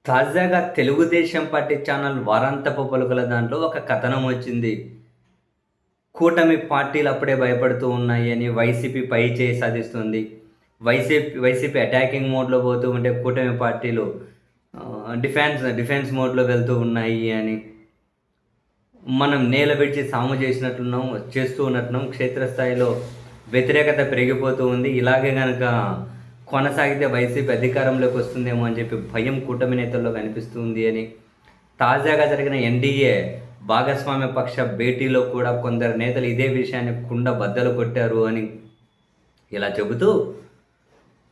తాజాగా Telugu Desam party channel వారాంతపు పలుకుల దాంట్లో ఒక కథనం వచ్చింది. కూటమి పార్టీలు అప్పుడే భయపడుతూ ఉన్నాయి అని వైసీపీ పై చేయి సాధిస్తుంది. వైసీపీ అటాకింగ్ మోడ్‌లో పోతూ ఉంటే కూటమి పార్టీలు డిఫెన్స్ మోడ్‌లో వెళ్తూ ఉన్నాయి అని. మనం నేల విడిచి సాము చేస్తూ ఉన్నట్టున్నాం. క్షేత్రస్థాయిలో వ్యతిరేకత పెరిగిపోతూ ఉంది. ఇలాగే గనక కొనసాగితే వైసీపీ అధికారంలోకి వస్తుందేమో అని చెప్పి భయం కూటమి నేతల్లో కనిపిస్తుంది అని. తాజాగా జరిగిన ఎన్డీఏ భాగస్వామ్య పక్ష భేటీలో కూడా కొందరు నేతలు ఇదే విషయాన్ని కుండ బద్దలు కొట్టారు అని ఇలా చెబుతూ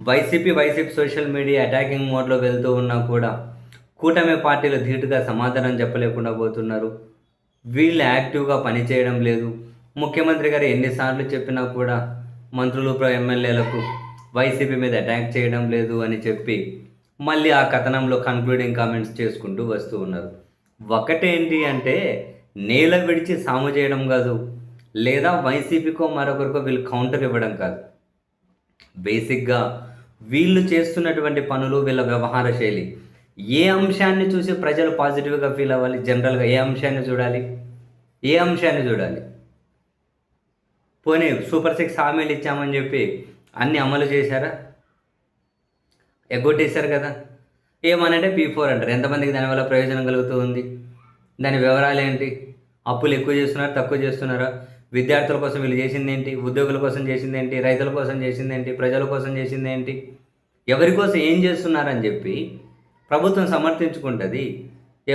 వైసీపీ సోషల్ మీడియా అటాకింగ్ మోడ్లో వెళ్తూ ఉన్నా కూడా కూటమి పార్టీలు ధీటుగా సమాధానం చెప్పలేకుండా పోతున్నారు. వీళ్ళు యాక్టివ్గా పనిచేయడం లేదు. ముఖ్యమంత్రి గారు ఎన్నిసార్లు చెప్పినా కూడా మంత్రులు ఎమ్మెల్యేలకు వైసీపీ మీద అటాక్ చేయడం లేదు అని చెప్పి మళ్ళీ ఆ కథనంలో కన్క్లూడింగ్ కామెంట్స్ చేసుకుంటూ వస్తూ ఉన్నారు. ఒకటేంటి అంటే నేల విడిచి సాము చేయడం కాదు, లేదా వైసీపీకో మరొకరికో వీళ్ళు కౌంటర్ ఇవ్వడం కాదు. బేసిక్గా వీళ్ళు చేస్తున్నటువంటి పనులు, వీళ్ళ వ్యవహార శైలి, ఏ అంశాన్ని చూసి ప్రజలు పాజిటివ్గా ఫీల్ అవ్వాలి? జనరల్గా ఏ అంశాన్ని చూడాలి? పోనీ సూపర్ 6 హామీలు ఇచ్చామని చెప్పి అన్నీ అమలు చేశారా? ఎగ్గొట్టేశారు కదా. ఏమనంటే P4 అంటారు. ఎంతమందికి దానివల్ల ప్రయోజనం కలుగుతూ ఉంది? దాని వివరాలు ఏంటి? అప్పులు ఎక్కువ చేస్తున్నారా, తక్కువ చేస్తున్నారా? విద్యార్థుల కోసం వీళ్ళు చేసింది ఏంటి? ఉద్యోగుల కోసం చేసింది ఏంటి? రైతుల కోసం చేసింది ఏంటి? ప్రజల కోసం చేసింది ఏంటి? ఎవరి కోసం ఏం చేస్తున్నారని చెప్పి ప్రభుత్వం సమర్థించుకుంటుంది.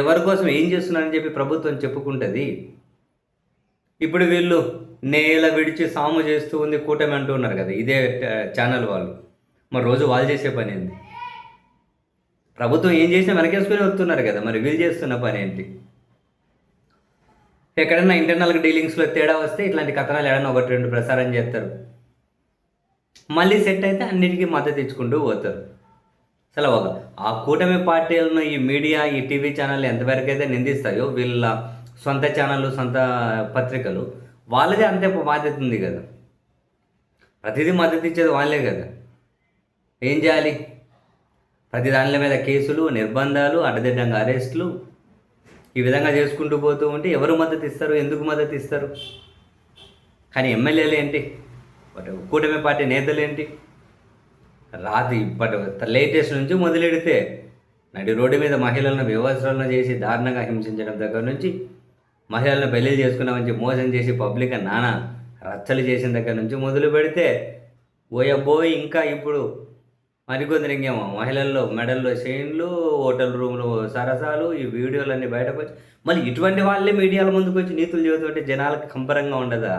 ఎవరి కోసం ఏం చేస్తున్నారని చెప్పి ప్రభుత్వం చెప్పుకుంటుంది. ఇప్పుడు వీళ్ళు నేల విడిచి సాము చేస్తూ ఉంది కూటమి అంటూ ఉన్నారు కదా, ఇదే ఛానల్ వాళ్ళు. మరి రోజు వాళ్ళు చేసే పని ఏంటి? ప్రభుత్వం ఏం చేసినా వెనకేసుకొని వస్తున్నారు కదా, మరి వీళ్ళు చేస్తున్న పని ఏంటి? ఎక్కడన్నా ఇంటర్నల్గా డీలింగ్స్లో తేడా వస్తే ఇట్లాంటి కథనాలు ఏడన్నా 1-2 ప్రసారం చేస్తారు. మళ్ళీ సెట్ అయితే అన్నిటికీ మద్దతు ఇచ్చుకుంటూ పోతారు. అసలు ఆ కూటమి పార్టీలను ఈ మీడియా, ఈ టీవీ ఛానల్ ఎంతవరకు అయితే నిందిస్తాయో వీళ్ళ సొంత ఛానళ్ళు, సొంత పత్రికలు, వాళ్ళదే అంతే బాధ్యత ఉంది కదా. ప్రతిదీ మద్దతు ఇచ్చేది వాళ్ళే కదా. ఏం చేయాలి? ప్రతి దానిల మీద కేసులు, నిర్బంధాలు, అడ్డదిడ్డంగా అరెస్టులు, ఈ విధంగా చేసుకుంటూ పోతూ ఉంటే ఎవరు మద్దతు ఇస్తారు? ఎందుకు మద్దతు ఇస్తారు? కానీ ఎమ్మెల్యేలు ఏంటి, కూటమి పార్టీ నేతలు ఏంటి, ఇప్పటి లేటెస్ట్ నుంచి మొదలెడితే నడి రోడ్డు మీద మహిళలను వివస్త్రాలను చేసి దారుణంగా హింసించడం దగ్గర నుంచి, మహిళలను పెళ్లి చేసుకున్నామని మోసం చేసి పబ్లిక్ నానా రచ్చలు చేసిన దగ్గర నుంచి మొదలు పెడితే ఓయబ్బోయ్, ఇంకా ఇప్పుడు మరికొందరు ఇంకేమో మహిళల్లో మెడల్లో చైన్లు, హోటల్ రూమ్లో సరసాలు, ఈ వీడియోలన్నీ బయటకు వచ్చి మళ్ళీ ఇటువంటి వాళ్ళే మీడియాల ముందుకు వచ్చి నీతులు చెబుతుంటే జనాలకు కంపరంగా ఉండదా?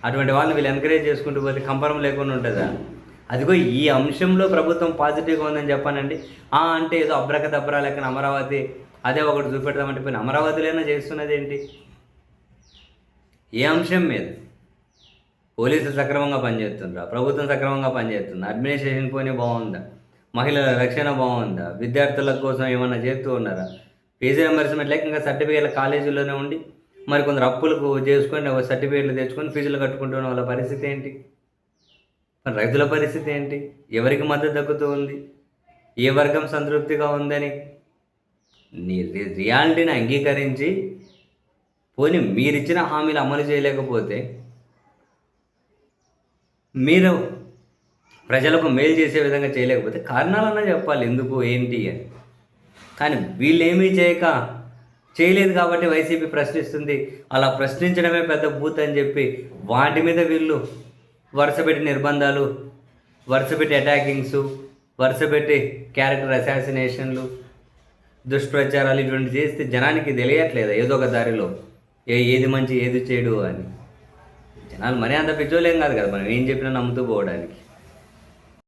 అటువంటి వాళ్ళని వీళ్ళు ఎంకరేజ్ చేసుకుంటూ పోతే కంపరం లేకుండా ఉంటుందా? అదిగో ఈ అంశంలో ప్రభుత్వం పాజిటివ్గా ఉందని చెప్పానండి. అంటే ఏదో అబ్రకదబ్రా లెక్కన అమరావతి అదే ఒకటి చూపెడతామంటే పోయిన అమరావతిలోనే చేస్తున్నది ఏంటి? ఏ అంశం మీద? పోలీసులు సక్రమంగా పనిచేస్తుందా? ప్రభుత్వం సక్రమంగా పనిచేస్తుందా? అడ్మినిస్ట్రేషన్ పోనీ బాగుందా? మహిళల రక్షణ బాగుందా? విద్యార్థుల కోసం ఏమన్నా చేస్తూ ఉన్నారా? ఫీజు రింబర్స్మెంట్ లేక ఇంకా సర్టిఫికేట్ల కాలేజీల్లోనే ఉండి మరి కొందరు అప్పులకు చేసుకొని సర్టిఫికేట్లు తెచ్చుకొని ఫీజులు కట్టుకుంటున్న వాళ్ళ పరిస్థితి ఏంటి? మరి రైతుల పరిస్థితి ఏంటి? ఎవరికి మద్దతు దక్కుతూ ఉంది? ఏ వర్గం సంతృప్తిగా ఉందని రియాలిటీని అంగీకరించి పోనీ మీరిచ్చిన హామీలు అమలు చేయలేకపోతే, మీరు ప్రజలకు మేలు చేసే విధంగా చేయలేకపోతే కారణాలన్నా చెప్పాలి, ఎందుకు ఏంటి అని. కానీ వీళ్ళేమీ చేయలేదు కాబట్టి వైసీపీ ప్రశ్నిస్తుంది. అలా ప్రశ్నించడమే పెద్ద బూత్ అని చెప్పి వాటి మీద వీళ్ళు వరుసపెట్టి నిర్బంధాలు, వరుసపెట్టి అటాకింగ్స్, వరుసపెట్టి క్యారెక్టర్ అసాసినేషన్లు, దుష్ప్రచారాలు ఇటువంటి చేస్తే జనానికి తెలియట్లేదా ఏదో ఒక దారిలో ఏది మంచి ఏది చెడు అని? జనాలు మరీ అంత పిచ్చోలేం కాదు కదా మనం ఏం చెప్పినా నమ్ముతూ పోవడానికి.